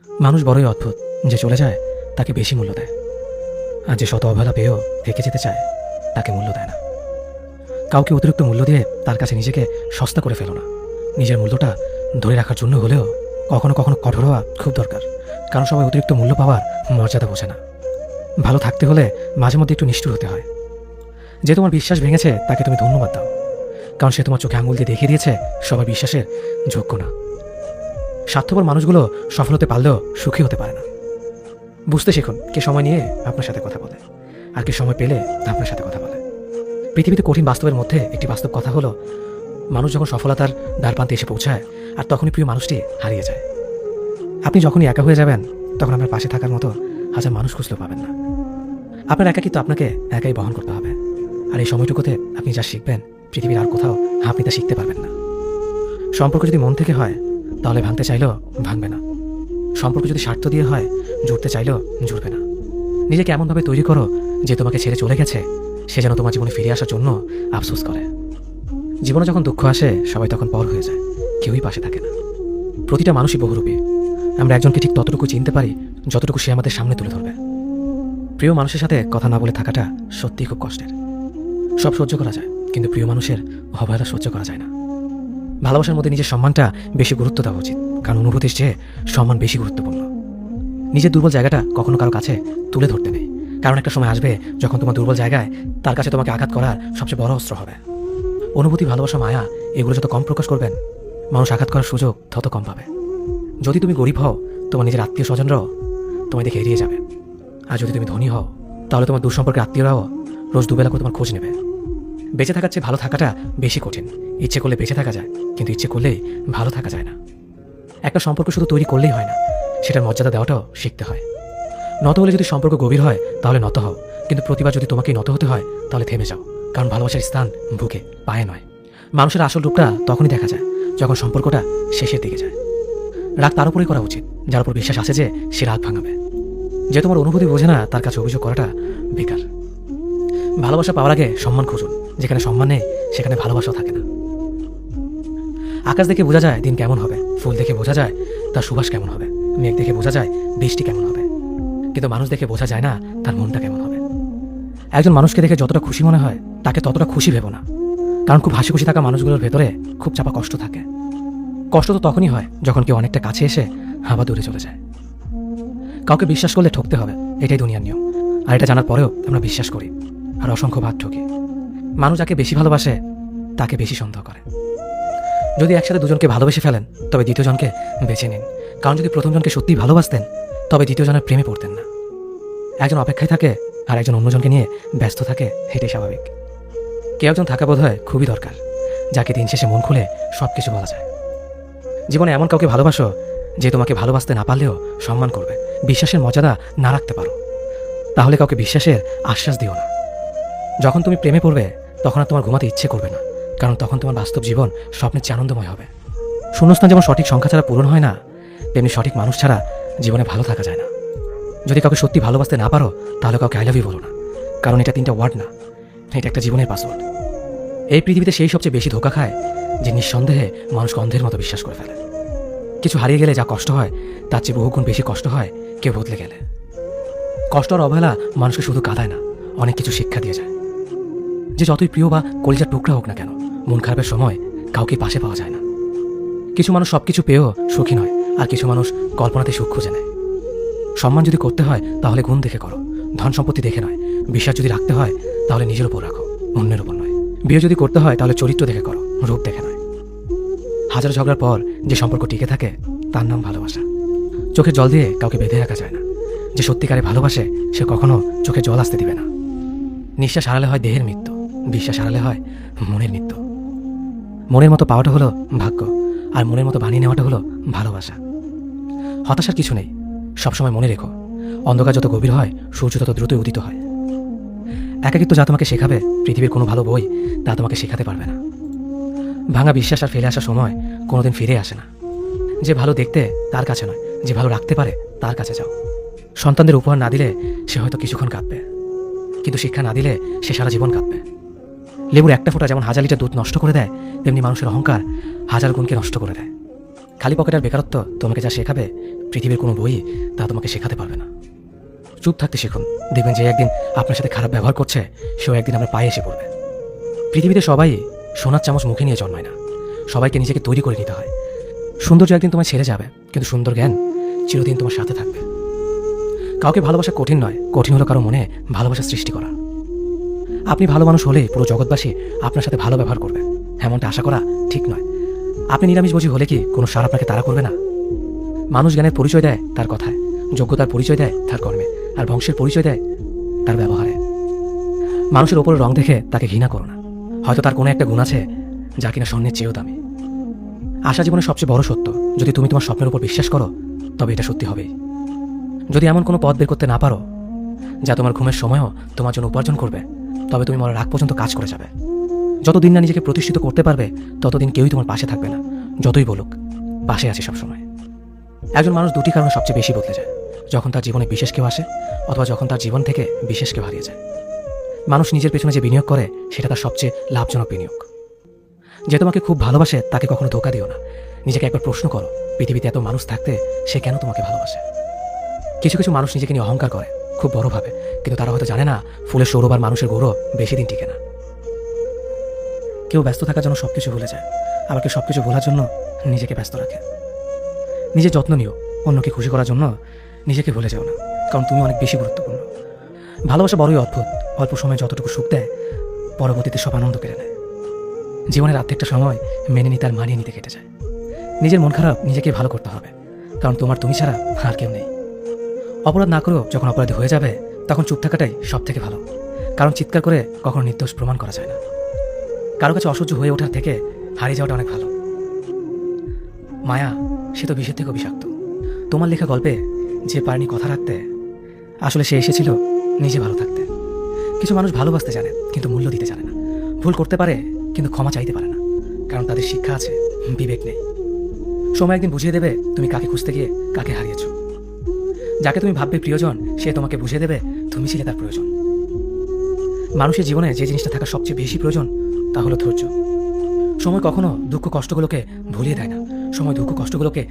মানুষ বড়ই অদ্ভুত, যে চলে যায় তাকে বেশি মূল্য দেয়, আর যে শত অবহেলা পেয়েও থেকে যেতে চায় তাকে মূল্য দেয় না। কাউকে অতিরিক্ত মূল্য দিয়ে তার কাছে নিজেকে সস্তা করে ফেলো না। নিজের মূল্যটা ধরে রাখার জন্য হলেও কখনো কখনো কঠোর হওয়া খুব দরকার, কারণ সবাই অতিরিক্ত মূল্য পাওয়ার মর্যাদা বোঝে না। ভালো থাকতে হলে মাঝে মধ্যে একটু নিষ্ঠুর হতে হয়। যে তোমার বিশ্বাস ভেঙেছে তাকে তুমি ধন্যবাদ দাও, কারণ সে তোমার চোখে আঙুল দিয়ে দেখিয়ে দিয়েছে সবাই বিশ্বাসের যোগ্য না। স্বার্থপর মানুষগুলো সফল হতে পারলেও সুখী হতে পারে না। বুঝতে শিখুন কে সময় নিয়ে আপনার সাথে কথা বলে, আর কে সময় পেলে আপনার সাথে কথা বলে। পৃথিবীতে কঠিন বাস্তবের মধ্যে একটি বাস্তব কথা হলো, মানুষ যখন সফলতার দ্বারপ্রান্তে এসে পৌঁছায় আর তখনই প্রিয় মানুষটি হারিয়ে যায়। আপনি যখনই একা হয়ে যাবেন তখন আপনার পাশে থাকার মতো হাজার মানুষ খুঁজলেও পাবেন না। আপনার একাকিত্ব আপনাকে একাই বহন করতে হবে, আর এই সময়টুকুতে আপনি যা শিখবেন পৃথিবীর আর কোথাও আপনি তা শিখতে পারবেন না। সম্পর্ক যদি মন থেকে হয় তাহলে ভাঙতে চাইলেও ভাঙবে না। সম্পর্ক যদি স্বার্থ দিয়ে হয় জুড়তে চাইলেও জুড়বে না। নিজেকে এমনভাবে তৈরি করো যে তোমাকে ছেড়ে চলে গেছে সে যেন তোমার জীবনে ফিরে আসার জন্য আফসোস করে। জীবনে যখন দুঃখ আসে সবাই তখন পর হয়ে যায়, কেউই পাশে থাকে না। প্রতিটা মানুষই বহুরূপী। আমরা একজনকে ঠিক ততটুকু চিনতে পারি যতটুকু সে আমাদের সামনে তুলে ধরবে। প্রিয় মানুষের সাথে কথা না বলে থাকাটা সত্যিই খুব কষ্টের। সব সহ্য করা যায়, কিন্তু প্রিয় মানুষের অবহেলা সহ্য করা যায় না। ভালোবাসার মধ্যে নিজের সম্মানটা বেশি গুরুত্ব দেওয়া উচিত, কারণ অনুভূতির চেয়ে সম্মান বেশি গুরুত্বপূর্ণ। নিজের দুর্বল জায়গাটা কখনো কারো কাছে তুলে ধরতে নেই, কারণ একটা সময় আসবে যখন তোমার দুর্বল জায়গায় তার কাছে তোমাকে আঘাত করার সবচেয়ে বড় অস্ত্র হবে। অনুভূতি, ভালোবাসা, মায়া এগুলো যত কম প্রকাশ করবেন মানুষ আঘাত করার সুযোগ তত কম পাবে। যদি তুমি গরিব হও তোমার নিজের আত্মীয় স্বজনরাও তোমায় দেখে এড়িয়ে যাবে, আর যদি তুমি ধনী হও তাহলে তোমার দূরসম্পর্কের আত্মীয়রাও রোজ দুবেলা করে তোমার খোঁজ নেবে। বেঁচে থাকার চেয়ে ভালো থাকাটা বেশি কঠিন। ইচ্ছে করলে বেঁচে থাকা যায়, কিন্তু ইচ্ছে করলেই ভালো থাকা যায় না। একটা সম্পর্ক শুধু তৈরি করলেই হয় না, সেটার মর্যাদা দেওয়াটাও শিখতে হয়। নত হলে যদি সম্পর্ক গভীর হয় তাহলে নত হও, কিন্তু প্রতিবার যদি তোমাকেই নত হতে হয় তাহলে থেমে যাও, কারণ ভালোবাসার স্থান বুকে, পায়ে নয়। মানুষের আসল রূপটা তখনই দেখা যায় যখন সম্পর্কটা শেষের দিকে যায়। রাগ তার উপরেই করা উচিত যার উপর বিশ্বাস আছে যে সে রাগ ভাঙাবে। যে তোমার অনুভূতি বোঝে না তার কাছে অভিযোগ করাটা বেকার। ভালোবাসা পাওয়ার আগে সম্মান খুঁজুন, যেখানে সম্মান নেই সেখানে ভালোবাসাও থাকে না। আকাশ দেখে বোঝা যায় দিন কেমন হবে, ফুল দেখে বোঝা যায় তার সুবাস কেমন হবে, মেঘ দেখে বোঝা যায় বৃষ্টি কেমন হবে, কিন্তু মানুষ দেখে বোঝা যায় না তার মনটা কেমন হবে। একজন মানুষকে দেখে যতটা খুশি মনে হয় তাকে ততটা খুশি ভেবো না, কারণ খুব হাসি খুশি থাকা মানুষগুলোর ভেতরে খুব চাপা কষ্ট থাকে। কষ্ট তো তখনই হয় যখন কেউ অনেকটা কাছে এসে আবার দূরে চলে যায়। কাউকে বিশ্বাস করলে ঠকতে হবে, এটাই দুনিয়ার নিয়ম। আর এটা জানার পরেও আমরা বিশ্বাস করি আর অসংখ্য ভাগ ঠকি। মানুষ যাকে বেশি ভালোবাসে তাকে বেশি সন্দেহ করে। যদি একসাথে দুজনকে ভালোবেসে ফেলেন তবে দ্বিতীয় জনকে বেছে নিন, কারণ যদি প্রথম জনকে সত্যিই ভালোবাসতেন তবে দ্বিতীয় জনের প্রেমে পড়তেন না। একজন অপেক্ষায় থাকে আর একজন অন্যজনকে নিয়ে ব্যস্ত থাকে, এটাই স্বাভাবিক। কেউ একজন থাকা বোধ হয় খুবই দরকার, যাকে দিন শেষে মন খুলে সব কিছু বলা যায়। জীবনে এমন কাউকে ভালোবাসো যে তোমাকে ভালোবাসতে না পারলেও সম্মান করবে, বিশ্বাসের মর্যাদা না রাখতে পারো তাহলে কাউকে বিশ্বাসের আশ্বাস দিও না। যখন তুমি প্রেমে পড়বে তখন আর তোমার ঘুমাতে ইচ্ছে করবে না, কারণ তখন তোমার বাস্তব জীবন স্বপ্নের চেয়ে আনন্দময় হবে। শূন্যস্থান যেমন সঠিক সংখ্যা ছাড়া পূরণ হয় না, তেমনি সঠিক মানুষ ছাড়া জীবনে ভালো থাকা যায় না। যদি কাউকে সত্যি ভালোবাসতে না পারো তাহলে কাউকে আই লাভ ইউ বলো না, কারণ এটা 3টা ওয়ার্ড না, এটা একটা জীবনের পাসওয়ার্ড। এই পৃথিবীতে সেই সবচেয়ে বেশি ধোঁকা খায় যে নিঃসন্দেহে মানুষকে অন্ধের মতো বিশ্বাস করে ফেলে। কিছু হারিয়ে গেলে যা কষ্ট হয় তার চেয়ে বহুগুণ বেশি কষ্ট হয় কেউ বদলে গেলে। কষ্ট আর অবহেলা মানুষকে শুধু কাঁদায় না, অনেক কিছু শিক্ষা দিয়ে যায়। যে যতই প্রিয় বা কলিজার টুকরা হোক না কেন, মন খারাপের সময় কাউকে পাশে পাওয়া যায় না। কিছু মানুষ সবকিছু পেয়েও সুখী নয়, আর কিছু মানুষ কল্পনাতে সুখ খুঁজে নেয়। সম্মান যদি করতে হয় তাহলে গুণ দেখে করো, ধন সম্পত্তি দেখে নয়। বিশ্বাস যদি রাখতে হয় তাহলে নিজের উপর রাখো, অন্যের উপর নয়। বিয়ে যদি করতে হয় তাহলে চরিত্র দেখে করো, রূপ দেখে নয়। হাজার ঝগড়ার পর যে সম্পর্ক টিকে থাকে তার নাম ভালোবাসা। চোখে জল দিয়ে কাউকে বেঁধে রাখা যায় না। যে সত্যিকারে ভালোবাসে সে কখনো চোখে জল আসতে দিবে না। নিঃশ্বাস হারালে হয় দেহের মৃত্যু, বিশ্বাস হারালে হয় মনের মৃত্যু। মনের মতো পাওয়াটা হলো ভাগ্য, আর মনের মতো বানিয়ে নেওয়াটা হলো ভালোবাসা। হতাশার কিছু নেই, সবসময় মনে রেখো অন্ধকার যত গভীর হয় সূর্য তত দ্রুতই উদিত হয়। একাকিত্ব যা তোমাকে শেখাবে পৃথিবীর কোনো ভালো বই তা তোমাকে শেখাতে পারবে না। ভাঙা বিশ্বাস আর ফেলে আসা সময় কোনোদিন ফিরে আসে না। যে ভালো দেখতে তার কাছে নয়, যে ভালো রাখতে পারে তার কাছে যাও। সন্তানদের উপহার না দিলে সে হয়তো কিছুক্ষণ কাঁদবে, কিন্তু শিক্ষা না দিলে সে সারা জীবন কাঁদবে। লেবুর একটা ফোঁটা যেমন হাজার লিটার দুধ নষ্ট করে দেয়, তেমনি মানুষের অহংকার হাজার গুণকে নষ্ট করে দেয়। খালি পকেট আর বেকারত্ব তোমাকে যা শেখাবে পৃথিবীর কোনো বই তা তোমাকে শেখাতে পারবে না। চুপ থাকতে শিখুন, দেখবেন যে একদিন আপনার সাথে খারাপ ব্যবহার করছে সেও একদিন আপনার পায়ে এসে পড়বে। পৃথিবীতে সবাই সোনার চামচ মুখে নিয়ে জন্মায় না, সবাইকে নিজেকে তৈরি করে নিতে হয়। সৌন্দর্য একদিন তোমায় ছেড়ে যাবে, কিন্তু সুন্দর জ্ঞান চিরদিন তোমার সাথে থাকবে। কাউকে ভালোবাসা কঠিন নয়, কঠিন হলো কারো মনে ভালোবাসা সৃষ্টি করা। আপনি ভালো মানুষ হলে পুরো জগৎবাসী আপনার সাথে ভালো ব্যবহার করবে, এমনটা আশা করা ঠিক নয়। আপনি নিরামিষভোজী হলে কি কোনো সার আপনাকে তাড়া করবে না? মানুষ জ্ঞানের পরিচয় দেয় তার কথায়, যোগ্যতার পরিচয় দেয় তার কর্মে, আর বংশের পরিচয় দেয় তার ব্যবহারে। মানুষের ওপরের রং দেখে তাকে ঘৃণা করো না, হয়তো তার কোনো একটা গুণ আছে যা কিনা স্বর্ণের চেয়েও দামি। আশা জীবনের সবচেয়ে বড় সত্য, যদি তুমি তোমার স্বপ্নের উপর বিশ্বাস করো তবে এটা সত্যি হবেই। যদি এমন কোনো পথ বের করতে না পারো যা তোমার ঘুমের সময়ও তোমার জন্য উপার্জন করবে, তবে তুমি মরার আগ পর্যন্ত কাজ করে যাবে। যতদিন না নিজেকে প্রতিষ্ঠিত করতে পারবে ততদিন কেউই তোমার পাশে থাকবে না, যতই বলুক পাশে আছে সবসময়। একজন মানুষ দুটি কারণে সবচেয়ে বেশি বদলে যায়, যখন তার জীবনে বিশেষ কেউ আসে অথবা যখন তার জীবন থেকে বিশেষ কেউ হারিয়ে যায়। মানুষ নিজের পেছনে যে বিনিয়োগ করে সেটা তার সবচেয়ে লাভজনক বিনিয়োগ। যে তোমাকে খুব ভালোবাসে তাকে কখনো ধোঁকা দিও না। নিজেকে একবার প্রশ্ন করো, পৃথিবীতে এত মানুষ থাকতে সে কেন তোমাকে ভালোবাসে? কিছু কিছু মানুষ নিজেকে নিয়ে অহংকার করে খুব বড়ভাবে, কিন্তু তারা হয়তো জানে না ফুলের সৌরভ আর মানুষের গৌরব বেশি দিন টিকে না। কেউ ব্যস্ত থাকার জন্য সবকিছু ভুলে যায়, আবার কেউ সবকিছু ভোলার জন্য নিজেকে ব্যস্ত রাখে। নিজের যত্ন নিও, অন্যকে খুশি করার জন্য নিজেকে ভুলে যাও না, কারণ তুমি অনেক বেশি গুরুত্বপূর্ণ। ভালোবাসা বড়ই অদ্ভুত, অল্প সময় যতটুকু সুখ দেয় পরবর্তীতে সব আনন্দ কেড়ে নেয়। জীবনের অর্ধেকটা সময় মেনে নিতে আর মানিয়ে নিতে কেটে যায়। নিজের মন খারাপ নিজেকে ভালো করতে হবে, কারণ তোমার তুমি ছাড়া আর কেউ নেই। অপরাধ না করেও যখন অপরাধী হয়ে যাবে তখন চুপ থাকাটাই সব থেকে ভালো, কারণ চিৎকার করে কখনো নির্দোষ প্রমাণ করা যায় না। কারো কাছে অসহ্য হয়ে ওঠার থেকে হারিয়ে যাওয়াটা অনেক ভালো। মায়া সে তো বিষের থেকেও বিষাক্ত। তোমার লেখা গল্পে যে পারেনি কথা রাখতে, আসলে সে এসেছিল নিজে ভালো থাকতে। কিছু মানুষ ভালোবাসতে জানে কিন্তু মূল্য দিতে জানে না, ভুল করতে পারে কিন্তু ক্ষমা চাইতে পারে না, কারণ তাদের শিক্ষা আছে, বিবেক নেই। সময় একদিন বুঝিয়ে দেবে তুমি কাকে খুঁজতে গিয়ে কাকে হারিয়েছো। যাকে তুমি ভাববে প্রিয়জন সে তোমাকে বুঝিয়ে দেবে তুমি ছিলে তার প্রয়োজন। মানুষের জীবনে যে জিনিসটা থাকা সবচেয়ে বেশি প্রয়োজন তা হলো ধৈর্য। সময় কখনো দুঃখ কষ্টগুলোকে ভুলিয়ে দেয় না, সময় দুঃখ কষ্টগুলোকে